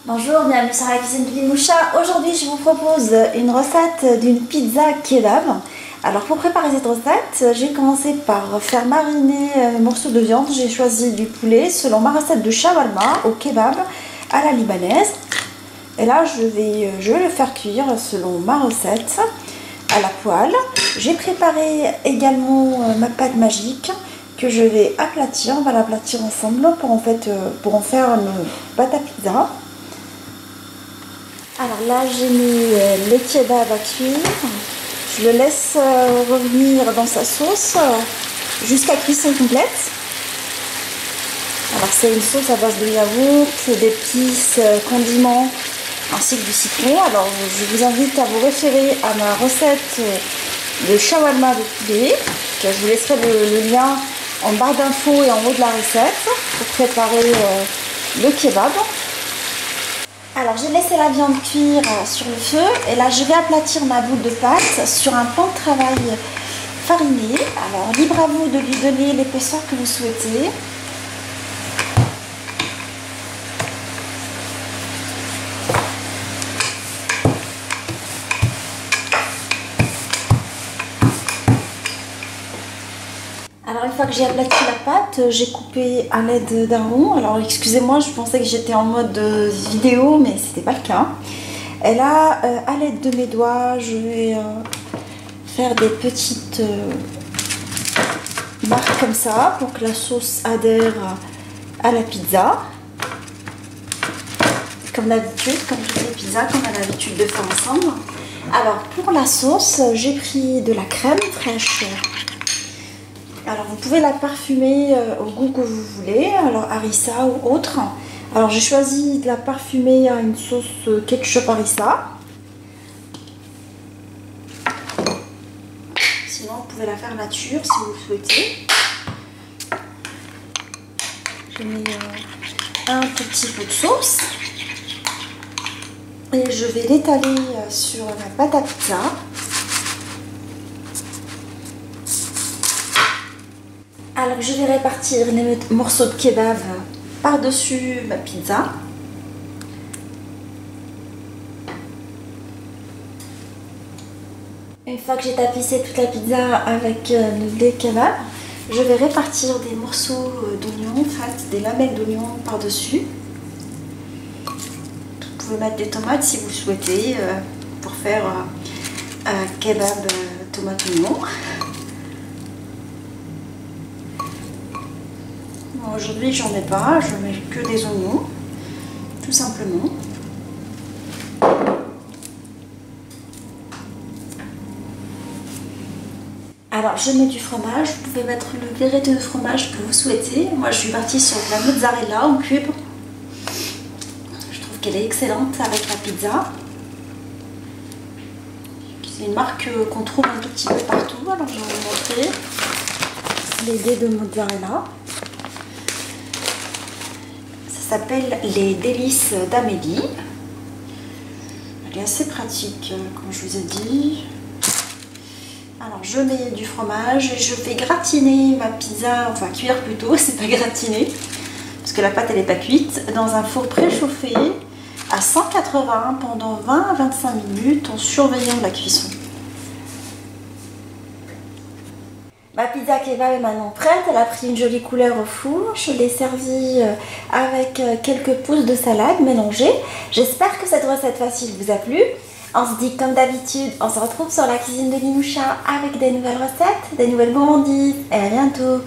Bonjour, bienvenue sur la cuisine de Limoucha. Aujourd'hui, je vous propose une recette d'une pizza kebab. Alors, pour préparer cette recette, j'ai commencé par faire mariner un morceau de viande. J'ai choisi du poulet selon ma recette de shawarma au kebab à la libanaise. Et là, je vais le faire cuire selon ma recette à la poêle. J'ai préparé également ma pâte magique que je vais aplatir. On va l'aplatir ensemble pour en faire une pâte à pizza. Alors là, j'ai mis les kebabs à cuire. Je le laisse revenir dans sa sauce jusqu'à cuisson complète. Alors c'est une sauce à base de yaourt, d'épices, condiments ainsi que du citron. Alors je vous invite à vous référer à ma recette de shawarma de poulet. Je vous laisserai le lien en barre d'infos et en haut de la recette pour préparer le kebab. Alors j'ai laissé la viande cuire sur le feu et là je vais aplatir ma boule de pâte sur un pan de travail fariné. Alors libre à vous de lui donner l'épaisseur que vous souhaitez. Alors une fois que j'ai aplati la pâte, j'ai coupé à l'aide d'un rond. Alors excusez-moi, je pensais que j'étais en mode vidéo, mais c'était pas le cas. Et là, à l'aide de mes doigts, je vais faire des petites marques comme ça pour que la sauce adhère à la pizza. Comme d'habitude, comme toutes les pizzas qu'on a l'habitude de faire ensemble. Alors pour la sauce, j'ai pris de la crème fraîche. Alors vous pouvez la parfumer au goût que vous voulez, alors harissa ou autre. Alors j'ai choisi de la parfumer à une sauce ketchup harissa. Sinon vous pouvez la faire nature si vous le souhaitez. Je mets un tout petit peu de sauce. Et je vais l'étaler sur la pâte à pizza. Alors je vais répartir les morceaux de kebab par-dessus ma pizza. Une fois que j'ai tapissé toute la pizza avec les kebabs, je vais répartir des morceaux d'oignons, en fait, des lamelles d'oignons par-dessus. Vous pouvez mettre des tomates si vous le souhaitez pour faire un kebab tomate-oignon. Aujourd'hui j'en ai pas, je mets que des oignons, tout simplement. Alors je mets du fromage, vous pouvez mettre le variété de fromage que vous souhaitez. Moi je suis partie sur de la mozzarella en cube. Je trouve qu'elle est excellente avec la pizza. C'est une marque qu'on trouve un tout petit peu partout, alors je vais vous montrer les dés de mozzarella. Ça s'appelle les délices d'Amélie. Elle est assez pratique, comme je vous ai dit. Alors je mets du fromage et je fais gratiner ma pizza, enfin cuire plutôt, c'est pas gratiner, parce que la pâte elle n'est pas cuite, dans un four préchauffé à 180 pendant 20 à 25 minutes en surveillant la cuisson. Ma pizza kebab est maintenant prête, elle a pris une jolie couleur au four. Je l'ai servie avec quelques pousses de salade mélangées. J'espère que cette recette facile vous a plu. On se dit comme d'habitude, on se retrouve sur la cuisine de Limoucha avec des nouvelles recettes, des nouvelles gourmandises et à bientôt.